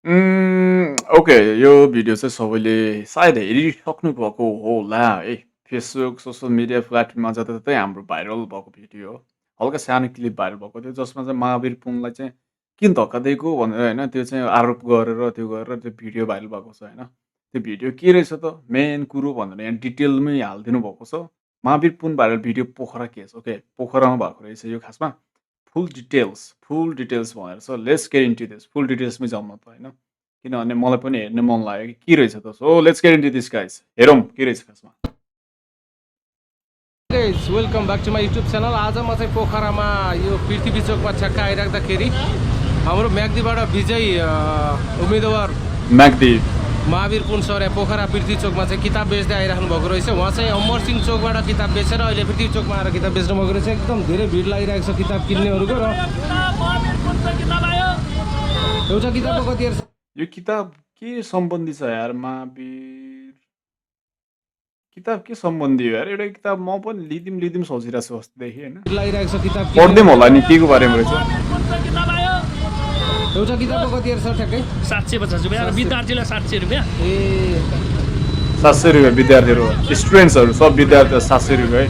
Okay यो video चाहिँ सबैले सायद हेरिसक्नु भएको होला है। फेसबुक, सोसल मिडिया प्लेटफर्ममा जताततै हाम्रो भाइरल भएको भिडियो हो। हल्का सानो क्लिप भाइरल भएको थियो जसमा चाहिँ महावीर पुङलाई चाहिँ किन धक्का दिएको भनेर होइन त्यो चाहिँ आरोप गरेर त्यो गरेर त्यो भिडियो भाइरल भएको छ होइन। त्यो भिडियो के रहेछ त मेन कुरो भनेर यहाँ डिटेलमै हालिदिनु भएको छ। Mahavir Pun viral video Pokhara case okay पोखरामा भएको रहेछ यो खासमा। फुल डिटेल्स भनेर छ let's get into this full डिटेल्समै जाउँ न त होइन। किनभने मलाई पनि हेर्ने मन लाग्यो कि के रहेछ त so let's get into this guys हेरौँ के रहेछ खासमा। Guys welcome back to my YouTube channel. आज म चाहिँ पोखरामा यो पृथ्वी चोकमा ठ्याक्क आइराख्दाखेरि हाम्रो म्याग्दीबाट विजय उम्मेदवार म्याग्दी महावीर पुन सर पोखरा पृथ्वी चोकमा चाहिँ किताब बेच्दै आइराख्नु भएको रहेछ। उहाँ चाहिँ अमर सिंह चोकबाट किताब बेचेर अहिले पृथ्वी चोकमा आएर किताब बेच्नु भएको रहेछ। एकदम धेरै भिड लागिरहेको छ किताब किन्नेहरूको र एउटा किताबको कति हेर्छ यो किताब के सम्बन्धी छ यार महावीर किताब के सम्बन्धी हो यार। एउटा किताब म पनि लिदिम सोचिरहेको छु अस्तिदेखि होइन लागिरहेको छ किताब पढ्दै होला नि के को बारेमा रहेछ। एउटा किताबको कति हेर्छ ठ्याक्कै 750 रुपियाँ र विद्यार्थीलाई 700 रुपियाँ। ए 700 रुपियाँ विद्यार्थीहरू स्टुडेन्ट्सहरू सब विद्यार्थी 700 रुपियाँ है।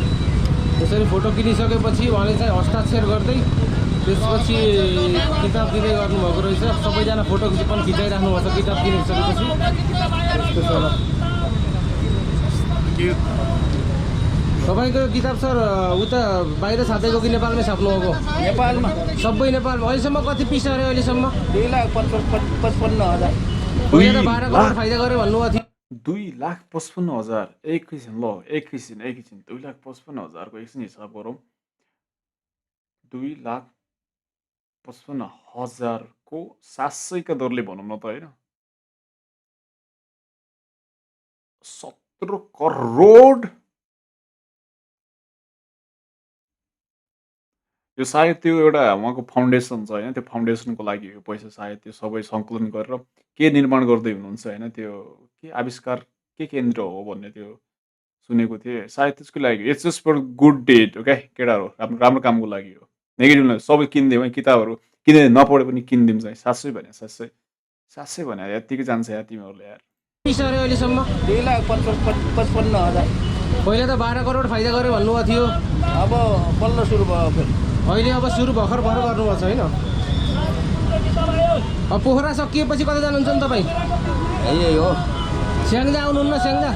त्यसरी फोटो किनिसकेपछि उहाँले चाहिँ हस्ताक्षर गर्दै त्यसपछि किताब दिँदै गर्नुभएको रहेछ। सबैजना फोटो पनि खिचाइराख्नु भएको छ किताब किनिसकेपछि। त्यस्तो छ होला तपाईँको किताब सर उता बाहिर छापेको कि नेपालमै छाप्नु भएको? नेपालमा सबै नेपालमा। अहिलेसम्म कति पिस अरे अहिलेसम्म? 2,55,000। पहिला त 12 करोड फाइदा गऱ्यो भन्नुभएको थियो। 2,55,000 एकैछिन 2,55,000 को एकछिन हिसाब गरौँ। 2,55,000 को 700 का दरले भनौँ न त होइन 17 करोड। यो सायद त्यो एउटा उहाँको फाउन्डेसन छ होइन त्यो फाउन्डेसनको लागि यो पैसा सायद त्यो सबै सङ्कलन गरेर के निर्माण गर्दै हुनुहुन्छ होइन त्यो के आविष्कार के केन्द्र हो भन्ने त्यो सुनेको थिएँ सायद त्यसको लागि it's just for good date okay केटाहरू राम्रो राम्रो कामको लागि हो। नेगेटिभ सबै किनिदिउँ है किताबहरू किने नपढे पनि किनिदिउँ चाहिँ 700 भने 700 भने यत्तिकै जान्छ यार तिमीहरूले यार। पिस अरे अहिलेसम्म 2,55,000। पहिला त 12 करोड फाइदा गऱ्यो भन्नुभएको थियो। अब बल्ल सुरु भयो फेरि। अहिले अब सुरु भर्खर गर्नुभएको छ होइन। अब पोखरा सकिएपछि कता जानुहुन्छ नि तपाईँ? यही हो स्याङ्जा आउनुहुन्न स्याङ्जा?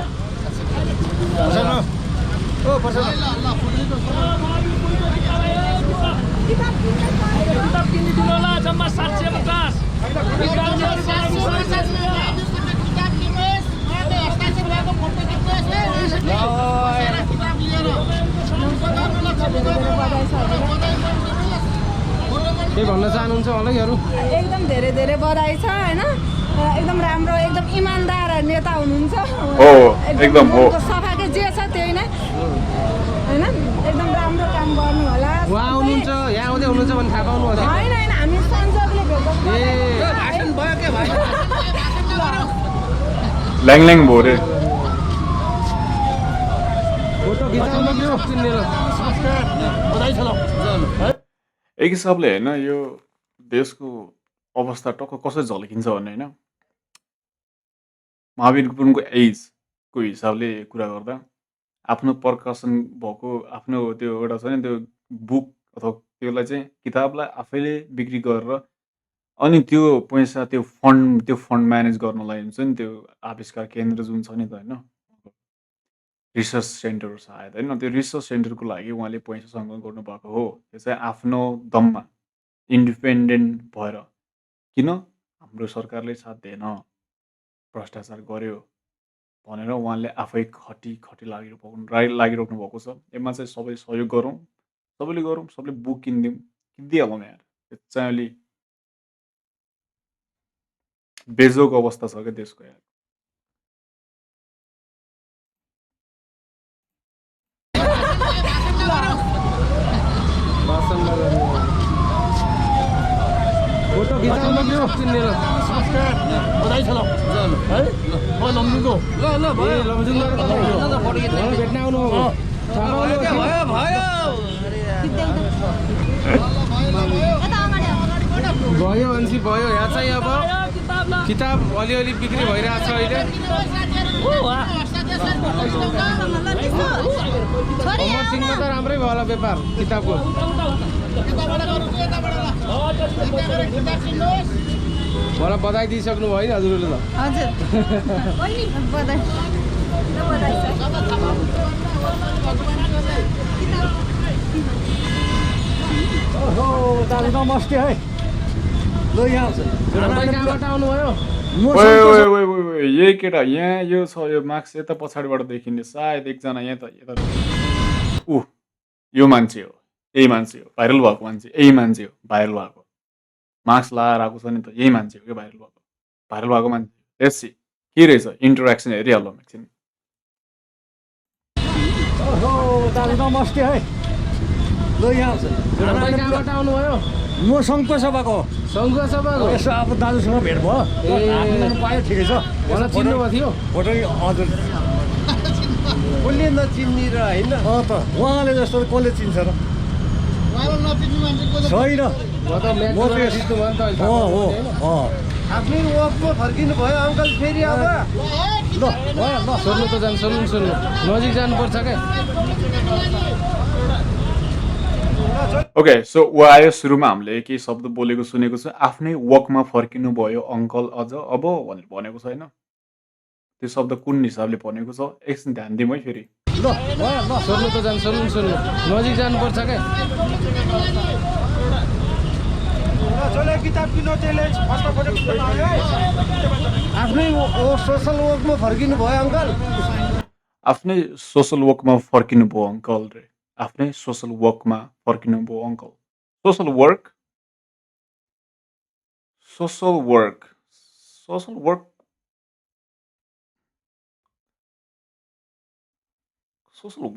किताब किनिदिनु होला जम्मा 750। के भन्न चाहनुहुन्छ उहाँलाईहरू? एकदम धेरै धेरै बधाई छ होइन। एकदम राम्रो एकदम इमान्दार नेता हुनुहुन्छ। हो एकदम हो सफाकै जे छ त्यही नै होइन। एकदम राम्रो काम गर्नु होला। उहाँ आउनुहुन्छ यहाँ आउँदै हुनुहुन्छ भने थाहा पाउनु होला। होइन होइन हामी संजोगले भेट्छौँ। ए भाषण भयो के भाइ? ल्याङ भोरे फोटो खिचाउनु के हो किन्ने ल? बधाई छ ल। एक हिसाबले होइन यो देशको अवस्था टक्क कसरी झल्किन्छ भन्ने होइन महावीर पुनको एजको हिसाबले कुरा गर्दा आफ्नो प्रकाशन भएको आफ्नो त्यो एउटा छ नि त्यो बुक अथवा त्यसलाई चाहिँ किताबलाई आफैले बिक्री गरेर अनि त्यो पैसा त्यो फन्ड म्यानेज गर्नलाई हुन्छ नि त्यो आविष्कार केन्द्र जुन छ नि त होइन रिसर्च सेन्टर सायद होइन त्यो रिसर्च सेन्टरको लागि उहाँले पैसा सङ्कलन गर्नुभएको हो। त्यो चाहिँ आफ्नो दममा इन्डिपेन्डेन्ट भएर किन हाम्रो सरकारले साथ दिएन भ्रष्टाचार गर्यो भनेर उहाँले आफै खटी लागिराख्नु भएको छ। यसमा चाहिँ सबै सहयोग गरौँ सबैले बुक किनिदिइहालौँ यार। त्यो चाहिँ अलि बेजोको अवस्था छ क्या देशको यार। फोटो खिचाउनु के हो किन्ने ल? बधाई छ ल। है म लम्जुङको ल ल ए लमजुङबाट भेट्न आउनु भयो भयो अन्सी भयो यहाँ चाहिँ अब किताब अलिअलि बिक्री भइरहेको छ अहिले अमरसिंहमा त राम्रै भयो होला व्यापार किताबको मलाई बधाई दिइसक्नु भयो नि हजुरले त हजुर बधाई दाजु नमस्ते है ल यहाँ तपाईँ कहाँबाट आउनुभयो यही केटा यहाँ यो छ यो मार्क्स यता पछाडिबाट देखिने सायद एकजना यहाँ त यता यो मान्छे हो यही मान्छे हो भाइरल भएको मान्छे यही मान्छे हो भाइरल भएको मार्क्स लगाएर आएको छ नि त यही मान्छे हो कि भाइरल भएको मान्छे यसै के रहेछ इन्टरेक्सन हेरिहालौँ एकछिन दाजु नमस्ते है ल यहाँ तपाईँ कहाँबाट आउनुभयो म सङ्घ सभाको सङ्घ सभाको यसो अब दाजुसँग भेट भयो पायो ठिकै छ मलाई चिन्नुभएको थियो फोटो हजुर कसले नचिन्ने र होइन त उहाँले जस्तो कसले चिन्छ र छैन म त म्याचमा जित्नु भयो नि त अहिले हो हो हो आफ्नै वकमा फर्किनु भयो अङ्कल फेरि अब ल भयो ल सोध्नु त जानु सुन्नु नजिक जानुपर्छ क्या ओके सो ऊ आयो सुरुमा हामीले केही शब्द बोलेको सुनेको छ आफ्नै वकमा फर्किनु भयो अङ्कल अझ अब भनेर भनेको छ होइन त्यो शब्द कुन हिसाबले भनेको छ एकछिन ध्यान दिउँ है फेरि ल भयो ल सोध्नु त जानु सुन्नु नजिक जानुपर्छ क्या किताब किन्नु च्यालेन्ज आफ्नै सोसल वर्कमा फर्किनु भयो अङ्कल आफ्नै सोसल वर्कमा फर्किनु भयो अङ्कल रे आफ्नै सोसल वर्कमा फर्किनु भयो अङ्कल सोसल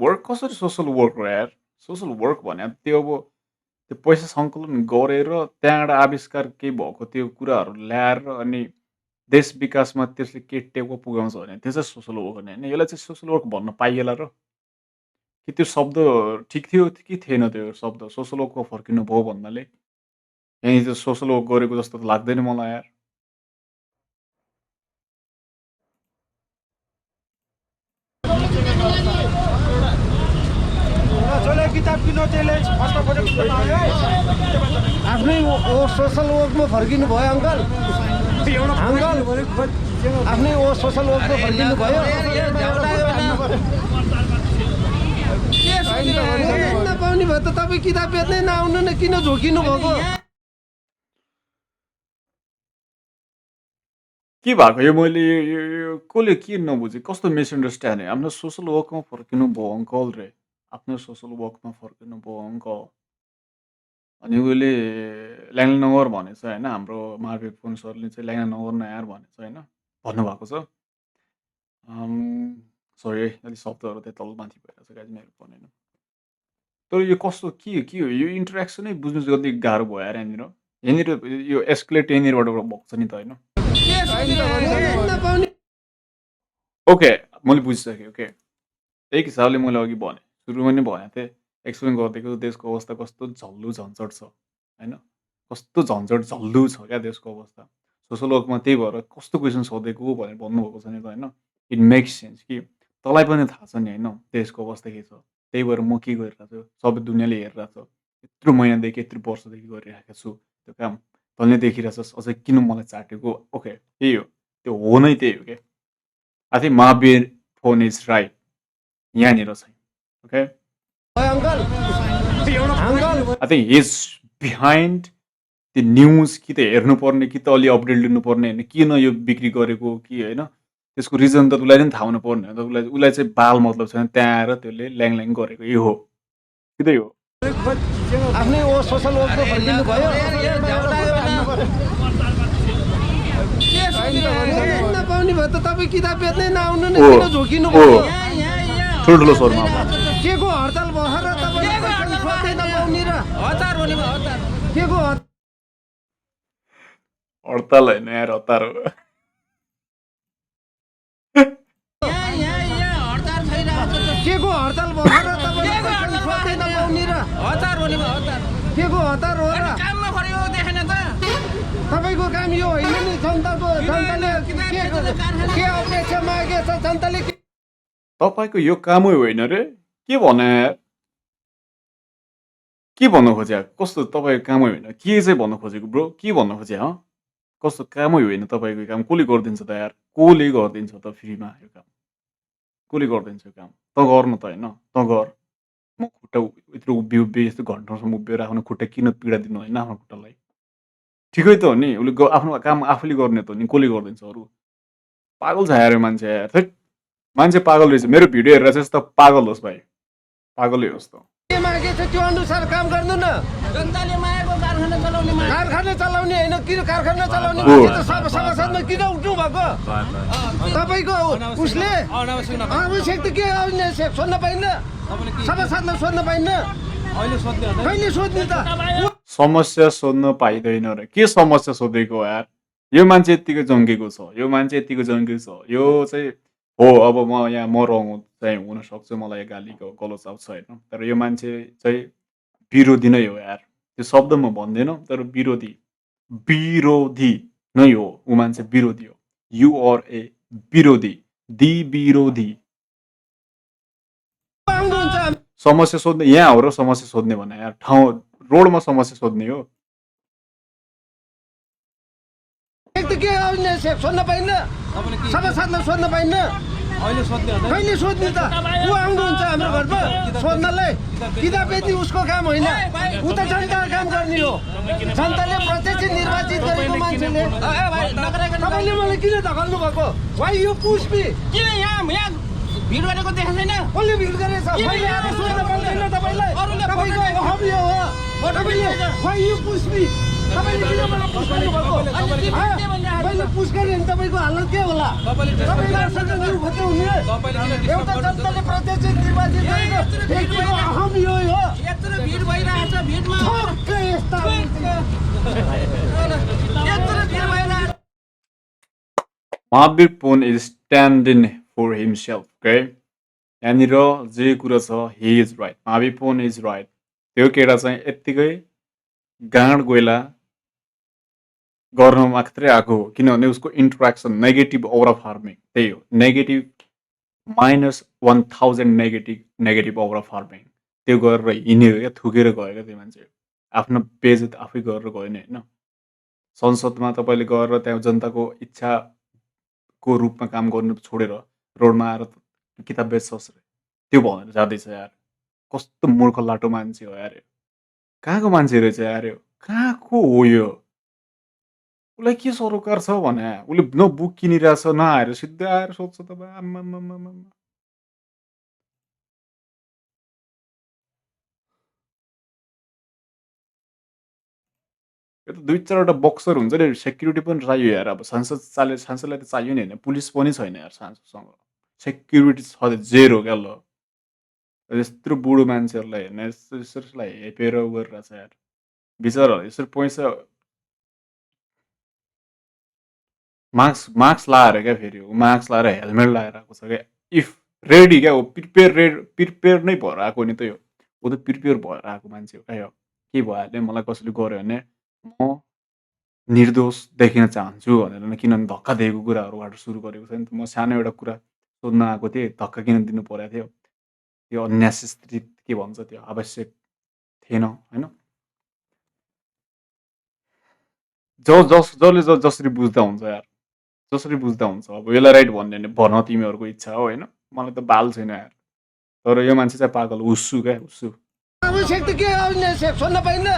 वर्क कसरी सोसल वर्क हो यार सोसल वर्क भने त्यो अब त्यो पैसा सङ्कलन गरेर त्यहाँबाट आविष्कार केही भएको त्यो कुराहरू ल्याएर अनि देश विकासमा त्यसले के टेको पुगाउँछ भने त्यो चाहिँ सोसल वर्क हो होइन यसलाई चाहिँ सोसल वर्क भन्न पाइएला र कि त्यो शब्द ठिक थियो कि थिएन त्यो शब्द सोसल वर्कमा फर्किनु भयो भन्नाले यहीँ चाहिँ सोसल वर्क गरेको जस्तो त लाग्दैन मलाई यार किताब किन्नु च्यालेन्ज आफ्नै सोसल वर्कमा फर्किनु भयो अङ्कल आफ्नै सोसल वर्कमा फर्किनु भयो नपाउने भयो त तपाईँ किताब बेच्नै नआउनु न किन झोकिनु भएको के भएको यो मैले यो कसले के नबुझेँ कस्तो मिसअन्डरस्ट्यान्डिङ आफ्नो सोसल वर्कमा फर्किनु भयो अङ्कल रे आफ्नो सोसल वर्कमा फर्किनु भयो अङ्कल अनि उसले ल्याङ्ला नगर भनेछ होइन हाम्रो मार्बेक फोन सरले चाहिँ ल्याङ्ला नगर नयार भनेछ होइन भन्नुभएको छ सरी है अलिक शब्दहरू त्यही तलमाथि भइरहेछ गाइज मेरो फोन होइन तर यो कस्तो के हो यो इन्टरेक्सनै बुझ्नु चाहिँ कति गाह्रो भयो यार यहाँनिर यो एस्कुलेट यहाँनिरबाट भएको छ नि त होइन ओके मैले बुझिसकेँ ओके एक हिसाबले मैले अघि भने सुरुमा नै भनेको थिएँ एक्सप्लेन गरिदिएको देशको अवस्था कस्तो झल्लु झन्झट छ होइन कस्तो झन्झट झल्लु छ क्या देशको अवस्था सोसल वर्कमा त्यही भएर कस्तो क्वेसन सोधेको भनेर भन्नुभएको छ नि त होइन इट मेक्स सेन्स कि तँलाई पनि थाहा छ नि होइन देशको अवस्था के छ त्यही भएर म के गरिरहेको छु सबै दुनियाँले हेरिरहेको छ यत्रो महिनादेखि यत्रो वर्षदेखि गरिरहेको छु त्यो काम तैँले देखिरहेछस् अझै किन मलाई चाटेको ओके त्यही हो त्यो हो नै त्यही हो क्या I think Mahavir phone is right यहाँनिर चाहिँ okay I think his behind त्यो न्युज कि त हेर्नुपर्ने कि त अलि अपडेट लिनुपर्ने होइन किन यो बिक्री गरेको कि होइन त्यसको रिजन त उसलाई पनि थाहा हुनु पर्ने हो त उसलाई चाहिँ बाल मतलब छैन त्यहाँ आएर त्यसले ल्याङ गरेको यो हो कि त हो आफ्नै सोसल वर्कमा फर्किनु भयो नपाउने भयो त तपाईँ किताब बेच्नै नआउनु न किन झोकिनु भयो ठुल्ठुलो स्वरमा के को हडताल भयो र तपाईँ नपाउने र हतार हो नि हतार के को हडताल होइन यार हतार हो के को हडताल भयो र तपाईँ नपाउने र हतार हो नि हतार के को हतार हो र काममा खऱ्यो देखेन त तपाईँको काम यो होइन नि जनताले के अपेक्षा मागेछ जनताले तपाईँको यो कामै होइन रे के भने के भन्नु खोज्या कस्तो तपाईँको कामै होइन के चाहिँ भन्नु खोजेको ब्रो के भन्नु खोज्या कस्तो कामै होइन तपाईँको काम कसले गरिदिन्छ त यार कसले गरिदिन्छ त फ्रीमा यो काम कसले गरिदिन्छ यो काम त गर्नु त होइन त गर म खुट्टा यत्रो उभियो यस्तो घन्टासम्म उभिएर आफ्नो खुट्टा किन पीडा दिनु होइन आफ्नो खुट्टालाई ठिकै त हो नि उसले आफ्नो काम आफूले गर्ने त हो नि कसले गरिदिन्छ अरू पागल छ यार यो मान्छे यार थैट मान्छे पागल रहेछ मेरो भिडियो हेरेर चाहिँ यस्तो पागल होस् भाइ पागलै होस् त के मागेछ त्यो अनुसार काम गर्नु न जनताले मागेको कारखाना चलाउने कारखाना चलाउने होइन किन कारखाना चलाउने हो। मान्छे त सभासदमा किन उठ्नु भएको तपाईँको उसले आवश्यक त के आवश्यक सोध्न पाइन्न सभासदलाई सोध्न पाइन्न कहिले सोध्ने त समस्या सोध्न पाइँदैन र के समस्या सोधेको यार यो मान्छे यत्तिको जङ्गेको छ यो मान्छे यत्तिको जङ्गेको छ यो चाहिँ हो अब म यहाँ म रङ चाहिँ हुनसक्छ मलाई गालीको गलत आउँछ होइन तर यो मान्छे चाहिँ विरोधी नै हो यार त्यो शब्द म भन्दैन तर विरोधी विरोधी नै हो ऊ मान्छे विरोधी हो युआर ए विरोधी दि विरोधी आउनुहुन्छ समस्या सोध्ने यहाँ हो र समस्या सोध्ने भने यार ठाउँ रोडमा समस्या सोध्ने हो एक त के आवश्यक सोध्न पाइन्न सभासदलाई सोध्न पाइन्न कहिले सोध्ने त ऊ आउनुहुन्छ हाम्रो घरमा सोध्नलाई किताब बेच्ने उसको काम होइन ऊ त जनताको काम गर्ने हो जनताले प्रत्यक्ष निर्वाचित गरेको मान्छेले तपाईँले मलाई किन धकाल्नु भएको वाइ यो पुष्पी किन यहाँ भिड गरेको देखाएको छैन कसले भिड गरेछ मैले आएर सोध्न पाउँदैन तपाईँलाई तपाईँको अहम यो हो तपाईँले वाइ यो पुष्पी तपाईँले किन मलाई पुस गर्नुभएको मैले पुस गरेँ भने तपाईँको हालत के होला तपाईँले आफूसँग जिउ खोज्दै हुने एउटा जनताले प्रत्यक्ष निर्वाचित गरेको व्यक्तिको अहम यो हो यत्रो भिड भइरहेछ भिडमा ठक्कै यस्ता यत्रो भिड भइरहेछ Mahavir Pun is standing for himself okay यहाँनिर जे कुरा छ he is right Mahavir Pun is right त्यो केटा चाहिँ यत्तिकै गाँड गोइला गर्न मात्रै आएको हो किनभने उसको इन्ट्रेक्सन नेगेटिभ औरा फार्मिङ त्यही हो नेगेटिभ -1000 नेगेटिभ औरा फार्मिङ त्यो गरेर हिँड्यो क्या थुकेर गयो क्या त्यो मान्छे आफ्नो पेज आफै गरेर गयो नि होइन संसदमा तपाईँले गएर त्यहाँ जनताको इच्छाको रूपमा काम गर्नु छोडेर रोडमा आएर किताब बेच्छस् रे त्यो भनेर जाँदैछ यार कस्तो मूर्ख लाटो मान्छे हो यार कहाँको मान्छे रहेछ यार कहाँको हो यो उसलाई के सरोकार छ भने उसले न बुक किनिरहेछ न आएर सिधै आएर सोध्छ त आम्मामामामा यो त 2-4वटा बक्सर हुन्छ नि सेक्युरिटी पनि चाहियो यार अब सांसदलाई त चाहियो नि होइन पुलिस पनि छैन यार सांसदसँग सेक्युरिटी छ जेरो क्या ल यत्रो बुढो मान्छेहरूलाई हेर्ने यसलाई हेपेर गरिरहेछ यार बिचरा यसरी पैसा मास्क लाएर क्या फेरि मास्क लाएर हेलमेट लगाएर आएको छ क्या इफ रेडी क्या हो प्रिपेयर नै भएर आएको नि त यो ऊ त प्रिपेयर भएर आएको मान्छे हो क्या यो के भइहाल्यो मलाई कसैले गर्यो भने म निर्दोष देखिन चाहन्छु भनेर किनभने धक्का दिएको कुराहरूबाट सुरु गरेको छ नि त म सानो एउटा कुरा सोध्न आएको थिएँ धक्का किन दिनु परेको थियो त्यो अननेसेसरी के भन्छ त्यो आवश्यक थिएन होइन जसले जसरी बुझ्दा हुन्छ यार जसरी बुझ्दा हुन्छ अब यसलाई राइट भन्ने भने भन तिमीहरूको इच्छा हो होइन मलाई त बाल छैन यार तर यो मान्छे चाहिँ पागल हुस्सु क्या हुस्सु आवश्यक त के आवश्यक सोध्न पाइन्न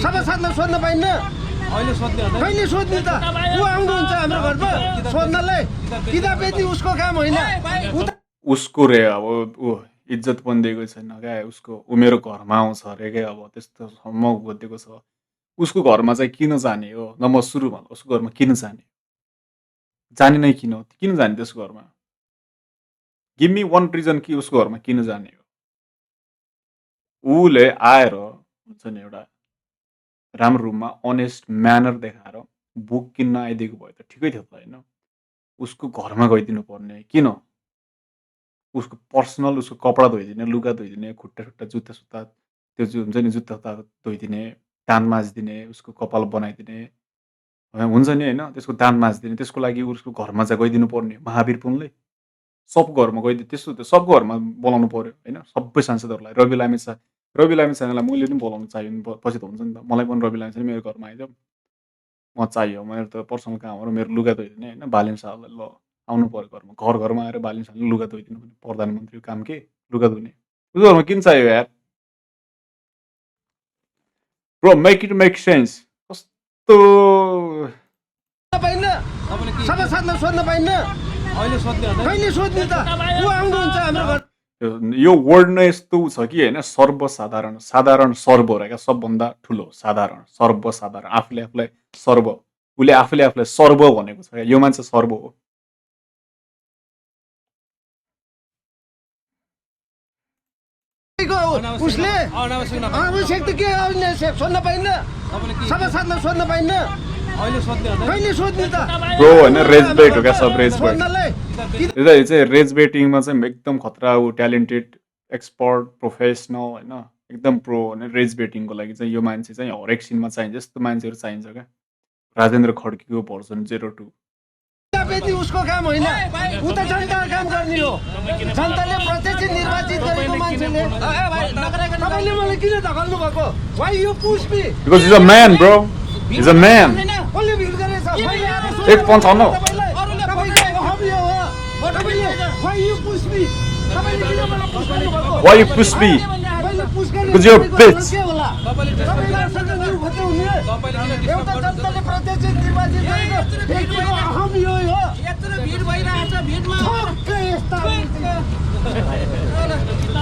सभासदलाई सोध्न पाइन्न कहिले सोध्ने त ऊ आउनुहुन्छ हाम्रो घरमा सोध्नलाई किताब बेच्ने उसको काम होइन उसको रे अब ऊ इज्जत पनि दिएको छैन क्या उसको ऊ मेरो घरमा आउँछ अरे क्या अब त्यस्तोसम्म गरिदिएको छ उसको घरमा चाहिँ किन जाने हो न म सुरुमा उसको घरमा किन जाने जाने नै किन जाने त्यसको घरमा गिभ मी वान रिजन कि उसको घरमा किन जाने हो उसले आएर हुन्छ नि एउटा राम्रो रूपमा अनेस्ट म्यानर देखाएर बुक किन्न आइदिएको भए त ठिकै थियो त होइन उसको घरमा गइदिनु पर्ने किन उसको पर्सनल उसको कपडा धोइदिने लुगा धोइदिने खुट्टा जुत्ता सुत्ता त्यो हुन्छ नि जुत्ता धोइदिने दाँत माझिदिने उसको कपाल बनाइदिने हुन्छ नि होइन त्यसको दान माझ्दिने त्यसको लागि उसको घरमा चाहिँ गइदिनु पर्ने महावीर पुनले सबको घरमा गइदियो त्यस्तो त सबको घरमा बोलाउनु पर्यो होइन सबै सांसदहरूलाई रवि लामिछानेलाई मैले पनि बोलाउनु चाहियो नि पछि त हुन्छ नि त मलाई पनि रवि लामिछाने मेरो घरमा आइदियो म चाहियो मेरो त पर्सनल कामहरू मेरो लुगा धोइदिने होइन बालिन साहबलाई ल आउनु पर्यो घरमा आएर बालिन साहबले लुगा धोइदिनु भने प्रधानमन्त्रीको काम के लुगा धुने उसको घरमा किन चाहियो यार bro make it make sense कस्तो पाइन्न सभासदलाई सोध्न पाइन्न कहिले सोध्ने त को आउनुहुन्छ हाम्रो घर यो वर्ड नै यस्तो छ कि होइन सर्वसाधारण साधारण सर्व हो क्या सबभन्दा ठुलो साधारण सर्वसाधारण आफूले आफूलाई सर्व उसले आफूले आफूलाई सर्व भनेको छ क्या यो मान्छे सर्व हो उसले आवश्यक त के आवश्यक सोध्न पाइन्न सभासदलाई सोध्न पाइन्न कहिले सोध्ने त ब्रो होइन रेजबेट हो क्या सब रेजबेट यो चाहिँ रेजबेटिङमा चाहिँ एकदम खतरा ऊ ट्यालेन्टेड एक्सपर्ट प्रोफेसनल होइन एकदम प्रो होइन रेजबेटिङको लागि चाहिँ यो मान्छे चाहिँ हरेक सिनमा चाहिन्छ यस्तो मान्छेहरू चाहिन्छ क्या राजेन्द्र खड्कीको भर्जन 02 बेटी उसको काम होइन ऊ त जनताको काम गर्ने हो जनताले प्रत्यक्ष निर्वाचित गरेको मान्छेले तपाईँले मलाई किन धकाल्नु भएको why you push me because is a man bro is a man कसले भिड गरेछ एक 55 तपाईँको हबी हो तपाईँले वाइ यु पुश मी तपाईँले किन मलाई पुश गर्नुभएको Why you push me? मैले पुश गर्ने Because you're a bitch. के होला तपाईँले सँग न्यू खोज्दै हुने एउटा जनताले प्रत्यक्ष निर्वाचित गरेको व्यक्तिको हबी हो यो यत्रो भिड भइरहेछ भिडमा ठक्कै यस्ता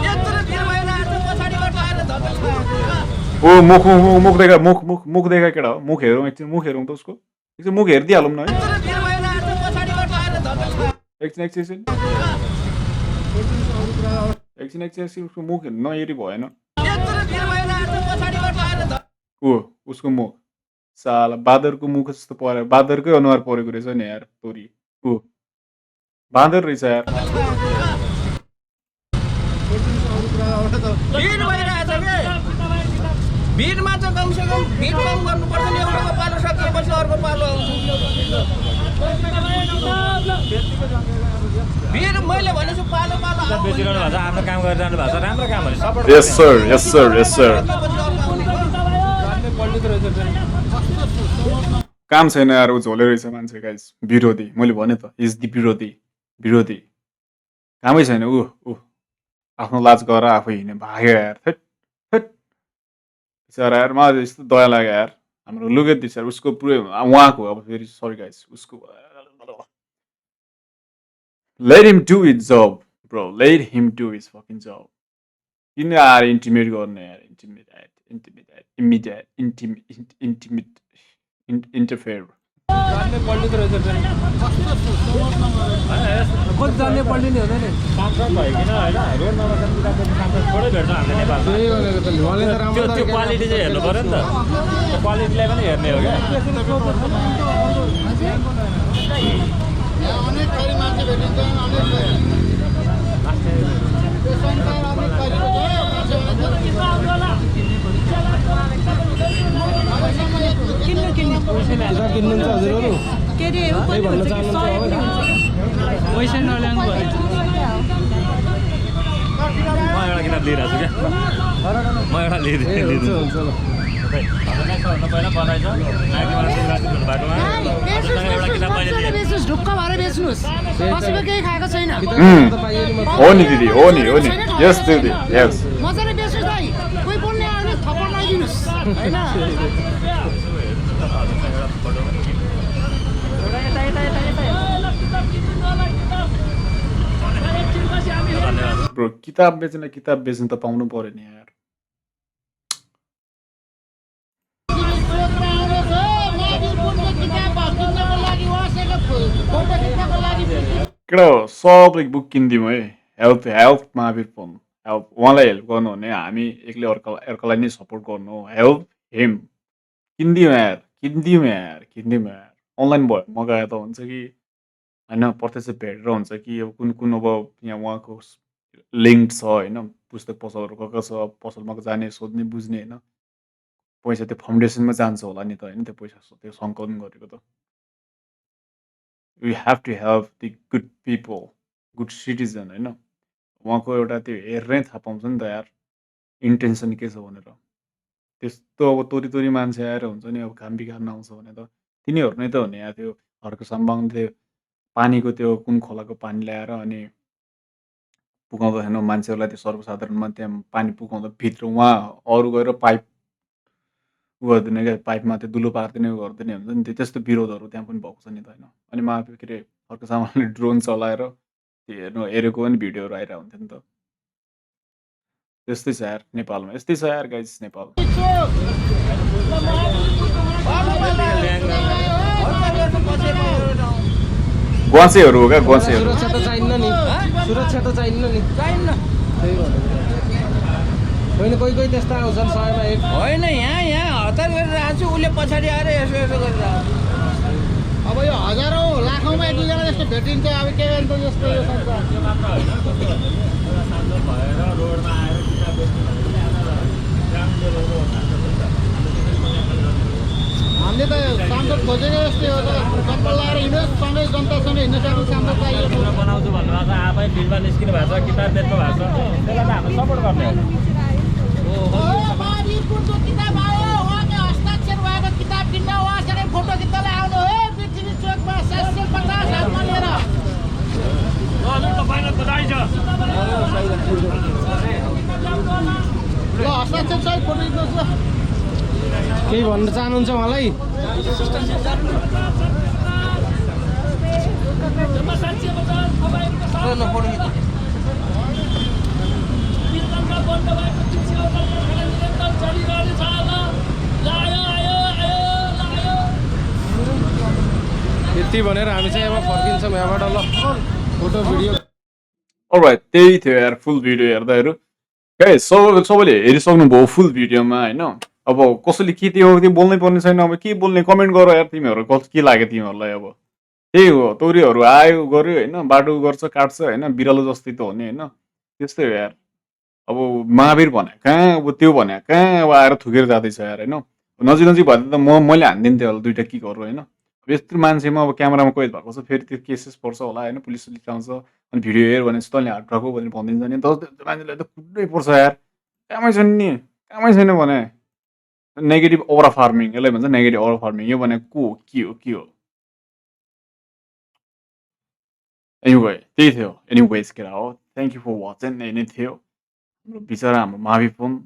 यत्रो भिड भइरहेछ पछाडिबाट आएर धक्का ओ मुख देखा केटा हो मुख हेरौँ एकछिन मुख हेरौँ त उसको एकछिन मुख हेरिदिइहालौँ न है यत्रो भिड भइरहेछ पछाडिबाट आएर धक्का एकछिन उसको मुख नहेरी भएन यत्रो भिड भइरहेछ पछाडिबाट आएर धक्का उसको मुख साला बाँदरको मुख जस्तो पऱ्यो बाँदरकै अनुहार परेको रहेछ नि यार तोरी बाँदर रहेछ यार भिड भइरहेछ के भिडमा चाहिँ कमसेकम भिड कम गर्नुपर्छ नि एउटाको पालो सकिएपछि अर्को पालो भिड मैले भनेछु पालो आफ्नो काम गरिरहनु भएको छ राम्रो काम भने सपोर्ट यस सर काम छैन यार ऊ झोले रहेछ मान्छे गाइस विरोधी मैले भने त इज दि विरोधी कामै छैन ऊ आफ्नो लाज गरेर आफै हिँड्ने भाग्यो यार थेट बिचरा यार मलाई यस्तो दया लाग्यो यार हाम्रो लुगेट दिस यार उसको पुरै उहाँको अब फेरि सरी गाइस उसको let him do his job bro let him do his fucking job किन यार इन्टिमेट गर्ने यार इन्टरफेयर जान्ने पल्टिने हुँदैन त्यो क्वालिटी चाहिँ हेर्नु पर्यो नि त त्यो क्वालिटीलाई पनि हेर्ने हो अनेक थरी मान्छे भेटिन्छ अनेक किन्नुहुन्छ हजुरहरू केही भन्न चाहनुहुन्छ पैसा नल्याउनु भयो म एउटा किताब लिइरहेको छु क्या म एउटा लिइदिन्छु पहिला बनाएछ ढुक्क भएर बेच्नुहोस् कसैको केही खाएको छैन हो नि दिदी हो नि यस दिदी यस मजाले बेच्नुहोस् भाइ कोही बोल्ने आउने थप्पड लगाइदिनुहोस् होइन ब्रो किताब बेच्न त पाउनु पर्यो नि यार केटा हो सबले बुक किनिदिउँ है हेल्प महावीर फोन हेल्प उहाँलाई हेल्प गर्नु भने हामी एक्लै अर्कालाई नै सपोर्ट गर्नु हो हेल्प हिम किनिदिउँ यार अनलाइन भयो मगाए त हुन्छ कि होइन प्रत्यक्ष भेटेर हुन्छ कि अब कुन अब यहाँ उहाँको लिङ्क छ होइन पुस्तक पसलहरू गएको छ पसलमा जाने सोध्ने बुझ्ने होइन पैसा त्यो फाउन्डेसनमा जान्छ होला नि त होइन त्यो पैसा त्यो सङ्कलन गरेको त we have to help the good people good citizen होइन उहाँको एउटा त्यो हेर्नै थाहा पाउँछ नि त यार इन्टेन्सन के छ भनेर त्यस्तो अब तोरी तोरी मान्छे आएर हुन्छ नि अब काम बिगार्न आउँछ भने त तिनीहरू नै त हो नि यार त्यो हर्क साम्बाङ त्यो पानीको त्यो कुन खोलाको पानी ल्याएर अनि पुगाउँदैन मान्छेहरूलाई त्यो सर्वसाधारणमा त्यहाँ पानी पुगाउँदा भित्र उहाँ अरू गएर पाइप उ गर्दैन क्या पाइपमा त्यो दुलो पार्दैन उ गर्दैन हुन्छ नि त्यस्तो विरोधहरू त्यहाँ पनि भएको छ नि त होइन अनि के अरे अर्को सामानले ड्रोन चलाएर त्यो हेरेको पनि भिडियोहरू आइरहेको हुन्थ्यो नि त त्यस्तै छ यार नेपालमा यस्तै छ यार गाइस नेपाल ग्वासेहरू हो क्या ग्वासेहरू सुरक्षा त चाहिन्न नि सुरक्षा त चाहिन्न नि चाहिन्न त्यही भनेको होइन कोही कोही त्यस्ता आउँछन् 100मा 1 होइन यहाँ हतार गरेर आएको छु उसले पछाडि आएर यसो यसो गरेर आएको अब यो हजारौँ लाखौँमा एक दुईजना जस्तो भेटिन्छ अब के गर्नु जस्तो यो संसार हामीले त सांसद खोजेको जस्तै हो त चप्पल लगाएर हिँड्नुहोस् सँगै जनतासँग हिँड्न सक्ने सांसद चाहिएको बनाउँछु भन्नुभएको छ आफै फिल्डमा निस्किनु भएको छ किताब बेच्नु भएको छ त्यसलाई त हामी सपोर्ट गर्ने हो महावीरपुरको किताब आयो उहाँको हस्ताक्षर भएको किताब किन्न उहाँसँगै फोटो खिच्नलाई आउनु हो पृथ्वी चोकमा 750 हातमा लिएर ल हस्ताक्षर सहित फोटो खिच्नुहोस् ल केही भन्न चाहनुहुन्छ उहाँलाई यति भनेर हामी चाहिँ अब फर्किन्छौँ यहाँबाट ल फोटो भिडियो अलराइट त्यही थियो यार फुल भिडियो हेर्दाहरू गाइस सबैले हेरिसक्नुभयो फुल भिडियोमा होइन अब कसैले के त्यो बोल्नै पर्ने छैन अब के बोल्ने कमेन्ट गर यार तिमीहरू के लाग्यो तिमीहरूलाई अब त्यही हो तोरीहरू आयो गऱ्यो होइन बाटो गर्छ काट्छ होइन बिरालो जस्तै त हो नि होइन त्यस्तै हो यार अब महावीर भने कहाँ अब त्यो भने कहाँ अब आएर थुकेर जाँदैछ यार होइन नजिक नजिक भए त मैले हानिदिन्थेँ होला दुइटा के गरौँ होइन अब यस्तो मान्छेमा अब क्यामेरामा कैद भएको छ फेरि त्यो केसेस पर्छ होला होइन पुलिस आउँछ अनि भिडियो हेर भने तैँले हात भएको भनेर भनिदिन्छ नि मान्छेलाई त कुट्नै पर्छ यार कामै छैन नि कामै छैन भने नेगेटिभ ओरा फार्मिङ यसलाई भन्छ नेगेटिभ ओरा फार्मिङ यो भने को के हो एनिवे त्यही थियो एनिवेज केरा हो थ्याङ्क यू फर वाचिङ यही नै थियो हाम्रो बिचरा हाम्रो महावीर फोन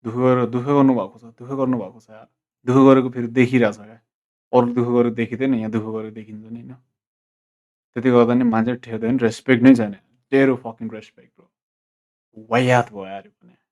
दुःख गर्नुभएको छ यार दुःख गरेको फेरि देखिरहेछ क्या अरू दुःख गरेको देखिँदैन यहाँ दुःख गरेको देखिन्छ नि होइन त्यति गर्दा नि मान्छे ठेर्दैन रेस्पेक्ट नै छैन जेरो फकिङ रेस्पेक्ट हो वायात भयो यार पनि